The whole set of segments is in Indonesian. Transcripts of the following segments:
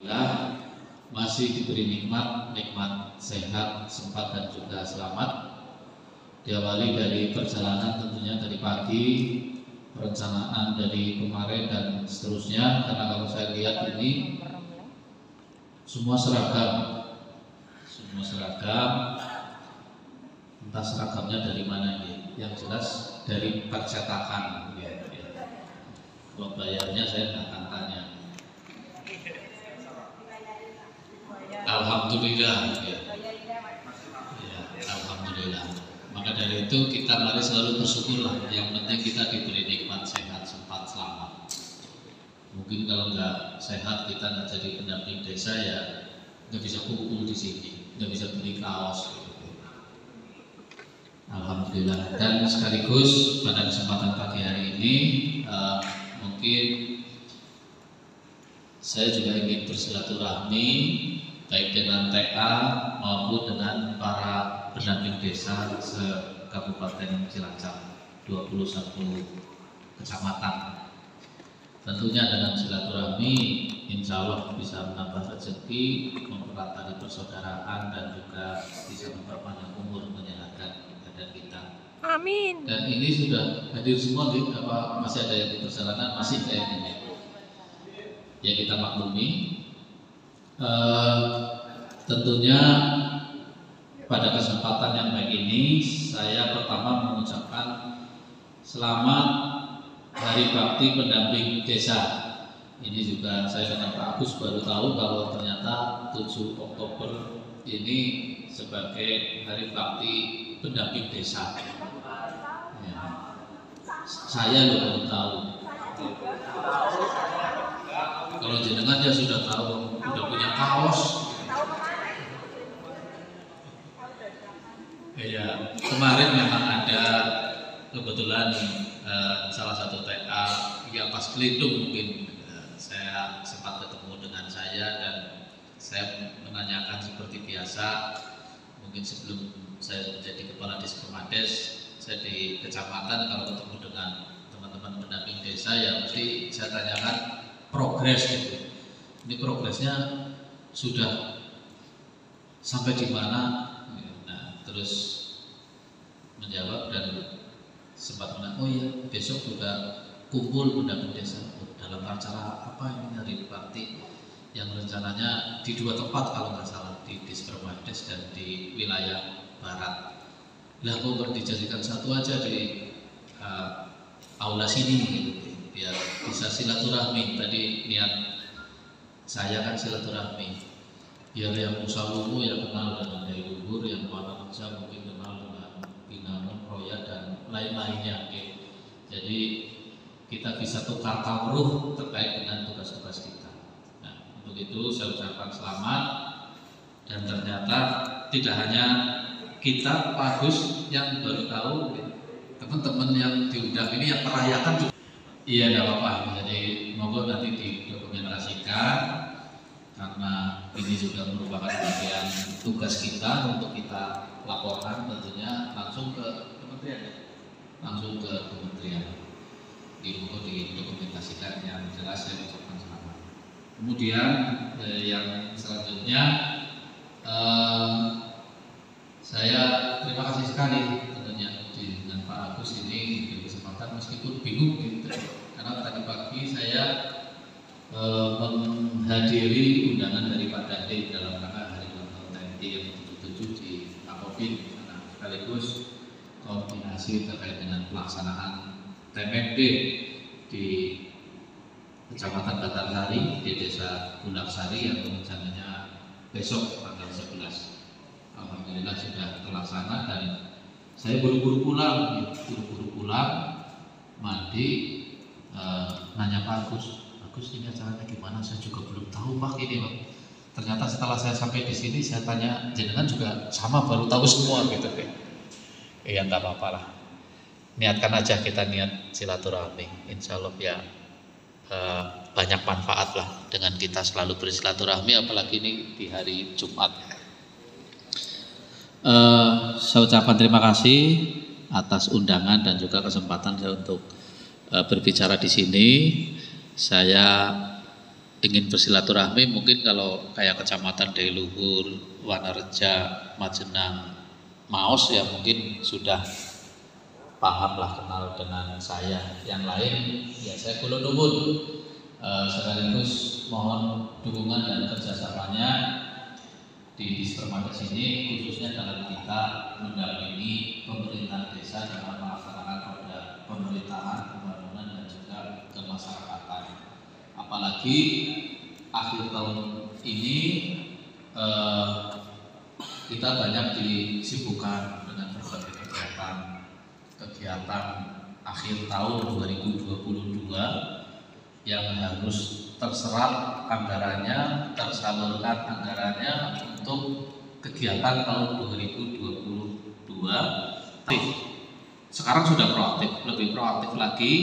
Alhamdulillah masih diberi nikmat sehat, sempat dan juga selamat. Diawali dari perjalanan tentunya dari pagi, perencanaan dari kemarin dan seterusnya. Karena kalau saya lihat ini semua seragam, entah seragamnya dari mana ini. Yang jelas dari percetakan. Kalau bayarnya saya nggak akan tanya. Alhamdulillah, ya, alhamdulillah. Maka dari itu kita mari selalu bersyukurlah. Yang penting kita diberi nikmat sehat, sempat, selamat. Mungkin kalau nggak sehat kita nggak jadi pendamping desa ya nggak bisa kumpul di sini, nggak bisa beli kaos. Alhamdulillah. Dan sekaligus pada kesempatan pagi hari ini mungkin saya juga ingin bersilaturahmi baik dengan TA maupun dengan para pendamping desa se-Kabupaten Cilacap 21 kecamatan. Tentunya dengan silaturahmi insya Allah bisa menambah rezeki, mempererat tali persaudaraan dan juga bisa memperpanjang umur, menyehatkan badan kita. Amin. Dan ini sudah hadir semua, apa masih ada yang di perjalanan? Masih kayaknya. Ya kita maklumi. Tentunya pada kesempatan yang baik ini saya pertama mengucapkan selamat Hari Bakti Pendamping Desa. Ini juga saya dengan Pak Agus baru tahu kalau ternyata 7 Oktober ini sebagai Hari Bakti Pendamping Desa. Ya. Saya baru tahu. Kalau jenengan ya sudah tahu, sudah punya kaos. Ya, kemarin memang ada kebetulan salah satu TA yang pas Belitung mungkin saya sempat ketemu dengan saya dan saya menanyakan seperti biasa. Mungkin sebelum saya menjadi kepala Dispermades, saya di kecamatan kalau ketemu dengan teman-teman pendamping desa ya mesti saya tanyakan progres gitu. Ini progresnya sudah sampai di mana? Nah, terus menjawab dan sempat bilang, oh iya besok juga kumpul pendamping desa dalam acara apa ini Hari Bakti yang rencananya di 2 tempat kalau nggak salah, di Dispermades dan di wilayah barat. Lah kok dijadikan satu aja di aula sini gitu, biar bisa silaturahmi. Tadi niat saya kan silaturahmi, biar yang Musalumu yang kenal dengan Dai Luhur, yang Wana Maksa mungkin kenal dengan Binangun, Roya dan lain-lainnya. Jadi kita bisa tukar kamruh terkait dengan tugas-tugas kita. Nah, untuk itu saya ucapkan selamat. Dan ternyata tidak hanya kita Pak Agus yang baru tahu, teman-teman yang diundang ini yang merayakan juga. Iya, tidak apa-apa. Jadi monggo nanti didokumentasikan karena ini juga merupakan bagian tugas kita untuk kita laporkan tentunya langsung ke kementerian, didokumentasikan yang jelas. Saya ucapkan selamat. Kemudian yang selanjutnya saya terima kasih sekali tentunya dengan Pak Agus ini diberi kesempatan meskipun bingung gitu, karena tadi pagi saya menghadiri undangan dari Pak Dade dalam rangka Hari Ulang Tahun TNI yang ke-77 di Akopin. Nah, sekaligus koordinasi terkait dengan pelaksanaan TMFD di Kecamatan Batarsari di Desa Bulaksari yang rencananya besok tanggal 11. Alhamdulillah sudah terlaksana dan saya buru-buru pulang, mandi, nanya Pak Agus ini acaranya gimana? Saya juga belum tahu Pak ini Pak. Ternyata setelah saya sampai di sini saya tanya jenengan juga sama baru tahu semua gitu deh. Iya nggak apa-apa lah. Niatkan aja kita niat silaturahmi. Insya Allah ya banyak manfaat lah dengan kita selalu bersilaturahmi, apalagi ini di hari Jumat. Saya ucapkan terima kasih atas undangan dan juga kesempatan saya untuk berbicara di sini. Saya ingin bersilaturahmi, mungkin kalau kayak kecamatan Dailuhur, Wanareja, Majenang, Maos ya mungkin sudah paham lah, kenal dengan saya. Yang lain ya saya kula nuwun, sekaligus mohon dukungan dan kerjasamanya di Dispermades ini, khususnya dalam kita mendampingi pemerintah desa dalam melaksanakan roda pemerintahan, pembangunan dan juga kemasyarakatan. Apalagi akhir tahun ini kita banyak disibukkan dengan berbagai kegiatan akhir tahun 2022 yang harus terserap anggarannya, tersalurkan anggarannya untuk kegiatan tahun 2022. Sekarang sudah proaktif, lebih proaktif lagi,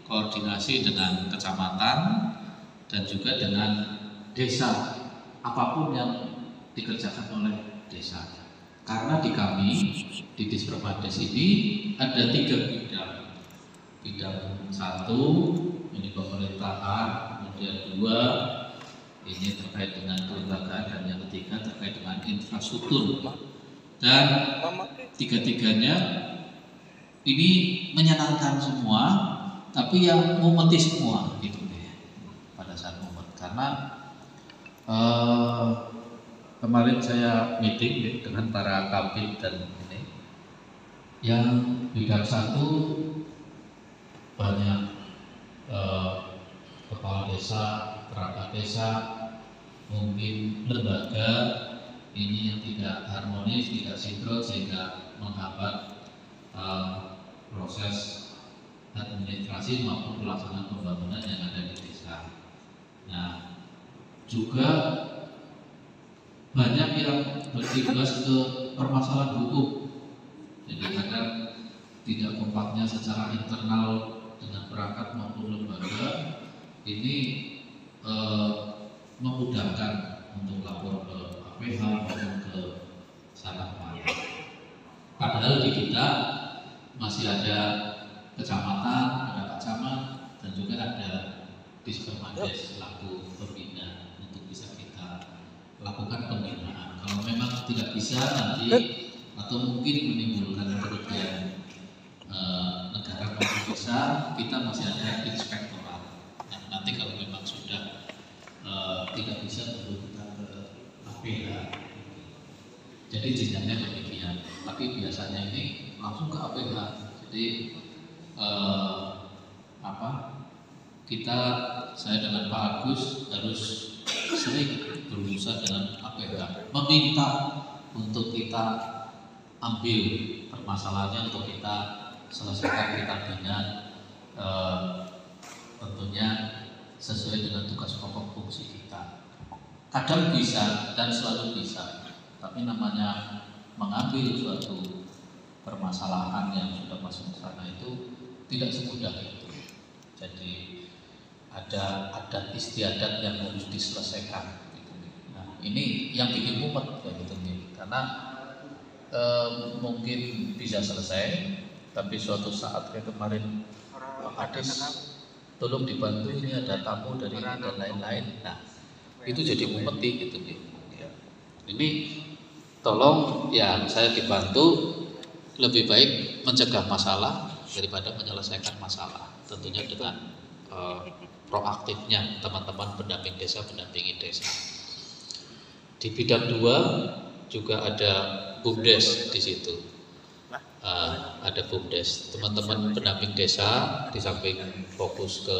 koordinasi dengan kecamatan dan juga dengan desa, apapun yang dikerjakan oleh desa. Karena di kami, di Dispermades ini ada 3 bidang. Bidang 1 ini pemerintahan, kemudian 2 ini terkait dengan kelembagaan, dan yang ketiga terkait dengan infrastruktur. Dan tiga-tiganya ini menyenangkan semua, tapi yang mumeti semua gitu deh pada saat momen. Karena kemarin saya meeting dengan para kabit dan ini, yang bidang 1 banyak kepala desa, perangkat desa, mungkin lembaga ini yang tidak harmonis, tidak sinkron, sehingga menghambat proses administrasi maupun pelaksanaan pembangunan yang ada di desa. Nah, juga banyak yang berimbas ke permasalahan hukum. Jadi kadang tidak kompaknya secara internal dengan perangkat maupun lembaga ini memudahkan untuk lapor ke APH maupun ke sana kemari. Padahal di kita masih ada kecamatan, ada Pak Camat, dan juga ada Dispermades selaku pembina untuk bisa kita lakukan pembinaan. Kalau memang tidak bisa nanti atau mungkin menimbulkan kerugian negara maupun desa, kita masih ada inspektorat. Nah, nanti kalau memang sudah tidak bisa, perlu kita ke APH. Jadi jenjangnya demikian. Tapi biasanya ini langsung ke APH. Jadi saya dengan Pak Agus harus sering berurusan dengan APH, meminta untuk kita ambil permasalahannya untuk kita selesaikan, kita bina, tentunya sesuai dengan tugas pokok fungsi kita. Kadang bisa dan selalu bisa, tapi namanya mengambil suatu permasalahan yang sudah masuk ke sana itu tidak semudah itu. Jadi ada adat istiadat yang harus diselesaikan. Nah, ini yang bikin mumet ya gitu nih, karena mungkin bisa selesai, tapi suatu saat kayak kemarin Pak Ades, tolong dibantu, ini ada tamu dari ini dan lain-lain. Nah, itu jadi mumeti gitu nih. Ya. Ini tolong ya saya dibantu, lebih baik mencegah masalah daripada menyelesaikan masalah. Tentunya dengan proaktifnya teman-teman pendamping desa, pendampingi desa. Di bidang 2 juga ada BUMDes di situ. Ada BUMDes. Teman-teman pendamping desa di samping fokus ke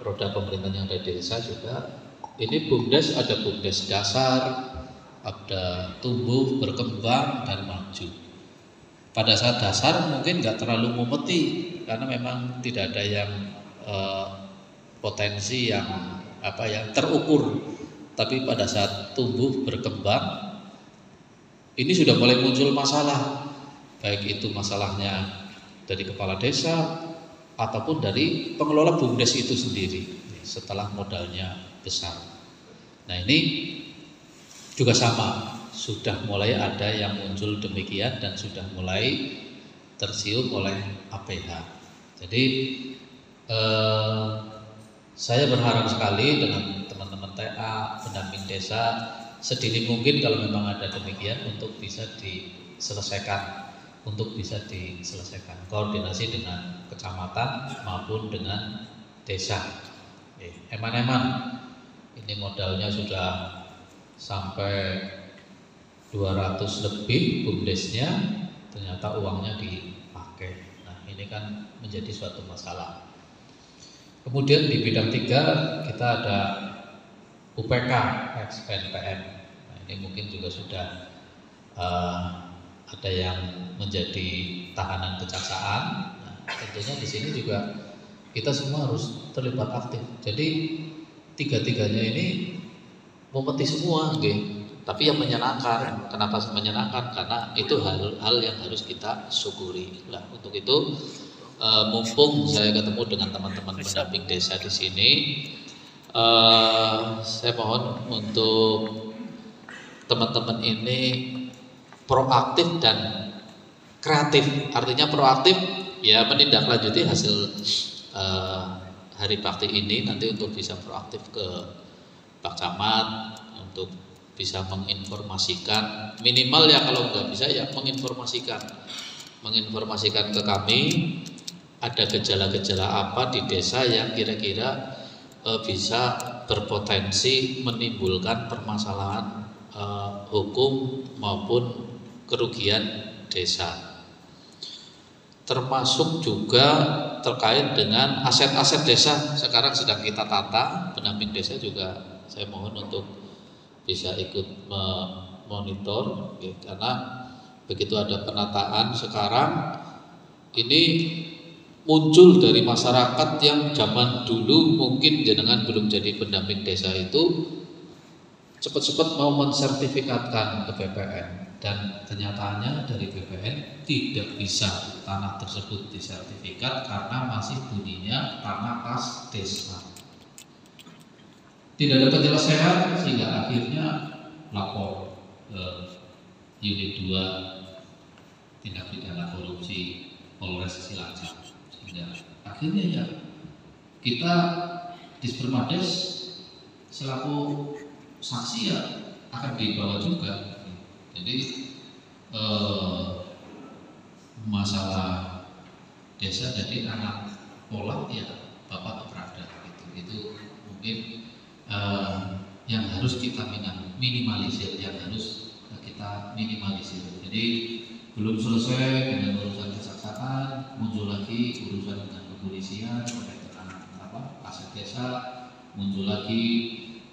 roda pemerintahan yang ada di desa juga. Ini BUMDes, ada BUMDes dasar, ada tumbuh, berkembang dan maju. Pada saat dasar mungkin nggak terlalu mumeti karena memang tidak ada yang potensi yang terukur. Tapi pada saat tumbuh berkembang ini sudah mulai muncul masalah, baik itu masalahnya dari kepala desa ataupun dari pengelola BUMDes itu sendiri setelah modalnya besar. Nah, ini juga sama, sudah mulai ada yang muncul demikian dan sudah mulai tersium oleh APH. Jadi Saya berharap sekali dengan teman-teman TA, pendamping desa, sedini mungkin kalau memang ada demikian untuk bisa diselesaikan, koordinasi dengan kecamatan maupun dengan desa. Eman-eman, ini modalnya sudah sampai 200 lebih BUMDesnya, ternyata uangnya dipakai. Nah, ini kan menjadi suatu masalah. Kemudian di bidang 3 kita ada UPK ex PNPM. Nah, ini mungkin juga sudah ada yang menjadi tahanan kejaksaan. Nah, tentunya di sini juga kita semua harus terlibat aktif. Jadi tiga-tiganya ini kompeti semua, gitu. Tapi yang menyenangkan. Kenapa menyenangkan? Karena itu hal yang harus kita syukuri. Nah, untuk itu mumpung saya ketemu dengan teman-teman pendamping desa di sini, saya mohon untuk teman-teman ini proaktif dan kreatif. Artinya proaktif ya menindaklanjuti hasil hari bakti ini nanti untuk bisa proaktif ke Pak Camat untuk bisa menginformasikan, minimal ya kalau nggak bisa ya menginformasikan ke kami ada gejala-gejala apa di desa yang kira-kira bisa berpotensi menimbulkan permasalahan hukum maupun kerugian desa. Termasuk juga terkait dengan aset-aset desa sekarang sedang kita tata. Pendamping desa juga saya mohon untuk bisa ikut memonitor, ya, karena begitu ada penataan sekarang ini muncul dari masyarakat yang zaman dulu mungkin jenengan belum jadi pendamping desa itu cepat-cepat mau mensertifikatkan ke BPN, dan kenyataannya dari BPN tidak bisa tanah tersebut disertifikat karena masih bunyinya tanah kas desa. Tidak ada penyelesaian sehingga akhirnya lapor ke unit 2 tindak pidana korupsi Polres Cilacap. Sehingga akhirnya ya kita Dispermades selaku saksi ya akan dibawa juga. Jadi masalah desa jadi anak pola ya bapak berada itu mungkin yang harus kita minimalisir, Jadi belum selesai dengan urusan kejaksaan, muncul lagi urusan dengan kepolisian terkait dengan aset desa, muncul lagi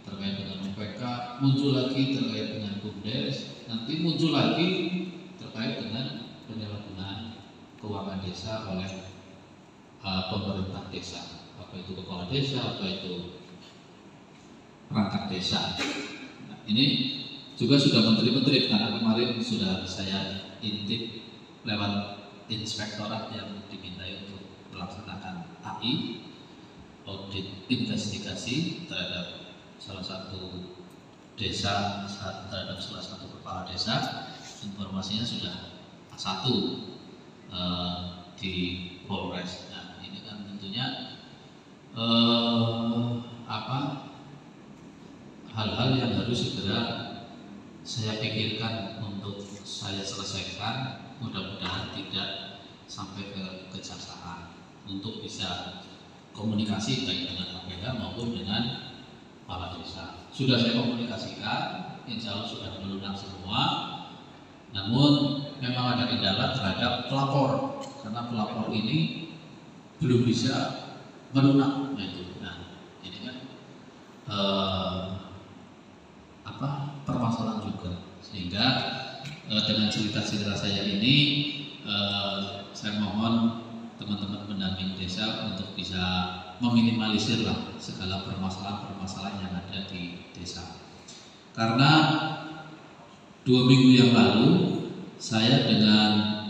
terkait dengan UPK, muncul lagi terkait dengan BUMDes, nanti muncul lagi terkait dengan penyalahgunaan keuangan desa oleh pemerintah desa, apa itu kepala desa, apa itu perangkat desa. Nah, ini juga sudah menteri-menteri, karena kemarin sudah saya intip lewat inspektorat yang dimintai untuk melaksanakan AI, audit investigasi terhadap salah satu desa, terhadap salah satu kepala desa. Informasinya sudah A1 di Polres. Nah, ini kan tentunya hal-hal yang harus segera saya pikirkan untuk saya selesaikan, mudah-mudahan tidak sampai ke kejaksaan, untuk bisa komunikasi baik dengan APH maupun dengan kepala desa. Sudah saya komunikasikan, insya Allah sudah melunak semua. Namun memang ada kendala terhadap pelapor, karena pelapor ini belum bisa melunak. Nah, ini kan permasalahan juga, sehingga dengan cerita-cerita saya ini saya mohon teman-teman pendamping desa untuk bisa meminimalisir lah segala permasalahan-permasalahan yang ada di desa. Karena 2 minggu yang lalu saya dengan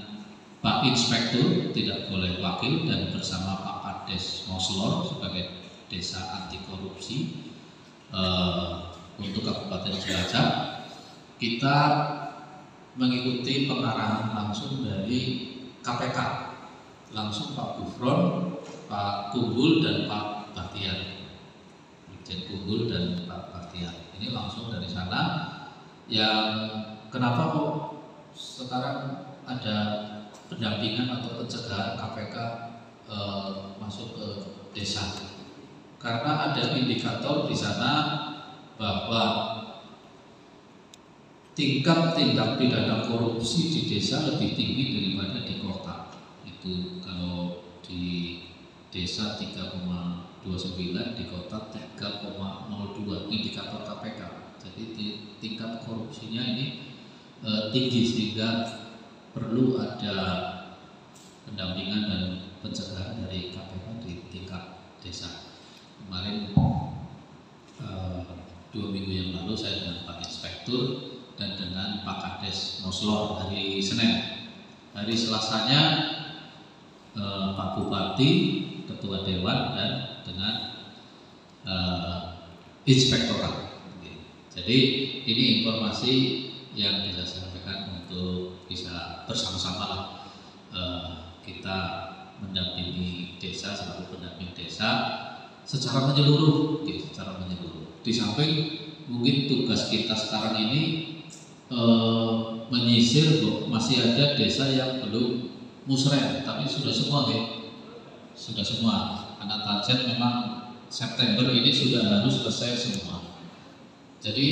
Pak Inspektur tidak boleh wakil dan bersama Pak Kades Moslor sebagai desa anti korupsi untuk Kabupaten Cilacap, kita mengikuti pengarahan langsung dari KPK, langsung Pak Gufron, Pak Kumbul dan Pak Bahtiar. Dirjen Unggul dan Pak Partia. Ini langsung dari sana. Yang kenapa kok sekarang ada pendampingan atau pencegahan KPK masuk ke desa? Karena ada indikator di sana bahwa tingkat tindak pidana korupsi di desa lebih tinggi daripada di kota. Itu kalau di desa 3,29, di kota 3,02 indikator KPK. Jadi tingkat korupsinya ini tinggi, sehingga perlu ada pendampingan dan pencegahan dari KPK di tingkat desa. Kemarin 2 minggu yang lalu saya dengan Pak Inspektur dan dengan Pak Kades Moslor hari Senin. Hari Selasanya Pak Bupati, Ketua Dewan, dan dengan Inspektorat. Jadi ini informasi yang bisa saya sampaikan untuk bisa bersama-sama kita mendampingi desa, selaku pendamping desa secara menyeluruh, secara menyeluruh. Di samping mungkin tugas kita sekarang ini menyisir, masih ada desa yang belum musrem, tapi sudah semua, sudah semua. Karena target memang September ini sudah harus selesai semua. Jadi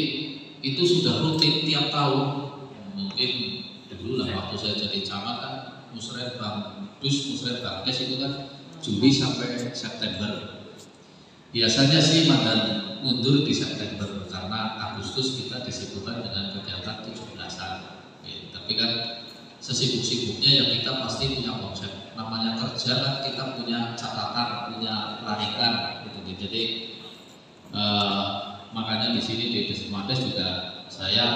itu sudah rutin tiap tahun. Mungkin dulu lah waktu saya jadi camat kan musrem musrem Bangkes itu kan Juli sampai September. Biasanya sih mandan mundur di September karena Agustus kita disibukkan dengan kegiatan 17-an. Tapi kan sesibuk-sibuknya ya kita pasti punya konsep. Namanya kerja kan kita punya catatan, punya larikan gitu. Jadi makanya di sini di Desmades juga saya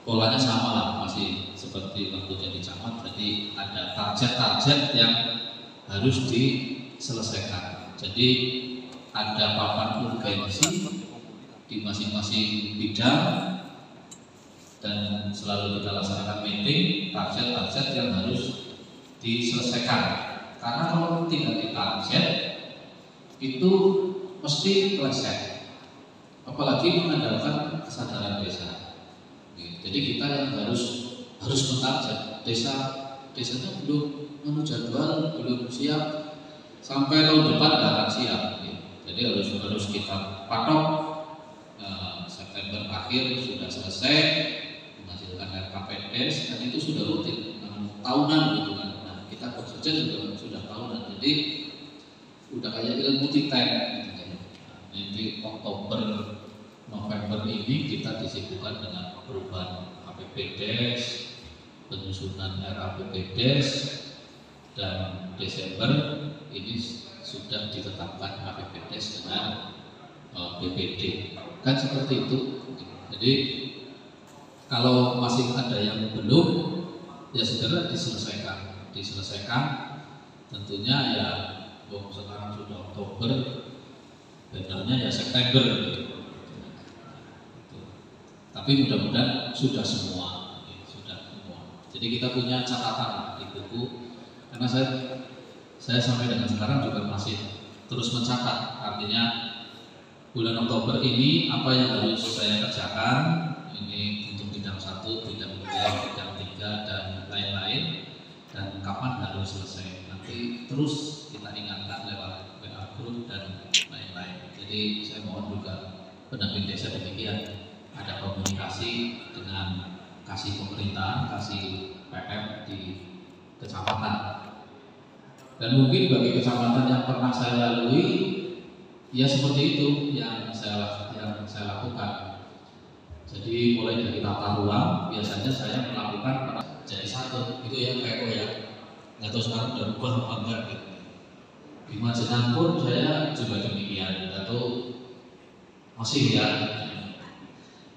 polanya sama lah, masih seperti waktu jadi camat. Jadi ada target-target yang harus diselesaikan. Jadi ada papan urgensi di masing-masing bidang dan selalu kita laksanakan meeting target-target yang harus diselesaikan. Karena kalau tidak ditarget itu mesti meleset. Apalagi mengandalkan kesadaran desa. Jadi kita yang harus mentarget desanya belum jadwal, belum siap, sampai tahun depan nggak akan siap. Jadi harus kita patok September akhir sudah selesai menghasilkan RKPDes, dan itu sudah rutin tahunan gitu kan. Nah, kita bekerja juga sudah tahunan. Jadi udah kayak ilmu titek gitu kan. Nanti Oktober November ini kita disibukkan dengan perubahan APBDes, penyusunan RAPBDes, dan Desember ini sudah ditetapkan APBDes dengan BPD. Kan seperti itu. Jadi kalau masih ada yang belum, ya segera diselesaikan. Tentunya ya sekarang sudah Oktober, benarnya ya September gitu. Tapi mudah-mudahan sudah semua. Jadi kita punya catatan di buku, karena saya sampai dengan sekarang juga masih terus mencatat. Artinya bulan Oktober ini apa yang harus saya kerjakan, ini untuk bidang 1, bidang 2, bidang 3 dan lain-lain, dan kapan harus selesai. Nanti terus kita ingatkan lewat WA group dan lain-lain. Jadi saya mohon juga pendamping desa demikian, ada komunikasi dengan kasih pemerintahan, kasih PM di kecamatan. Dan mungkin bagi kecamatan yang pernah saya lalui, ya seperti itu yang saya lakukan. Jadi mulai dari tata ruang, biasanya saya melakukan jadi satu, itu ya kayak ya. Nggak tahu sekarang udah berubah apa enggak gitu. Di Majenang pun saya juga demikian, nggak tahu masih ya.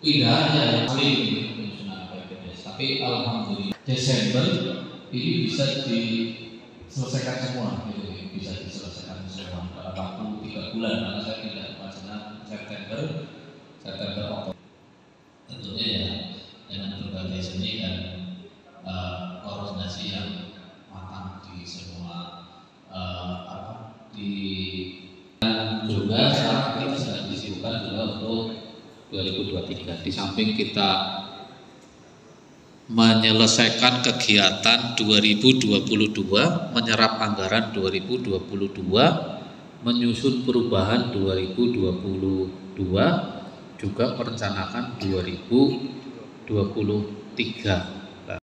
Tidak aja yang paling penyusunan PPDS, tapi alhamdulillah Desember ini bisa diselesaikan semua, gitu, bisa diselesaikan semua dalam waktu 3 bulan. Karena saya tidak Majenang September, Oktober. Tentunya ya dengan berbagai seni dan koordinasi yang matang di semua dan juga sekarang kita sedang 2023. Di samping kita menyelesaikan kegiatan 2022, menyerap anggaran 2022, menyusun perubahan 2022, juga merencanakan 2023.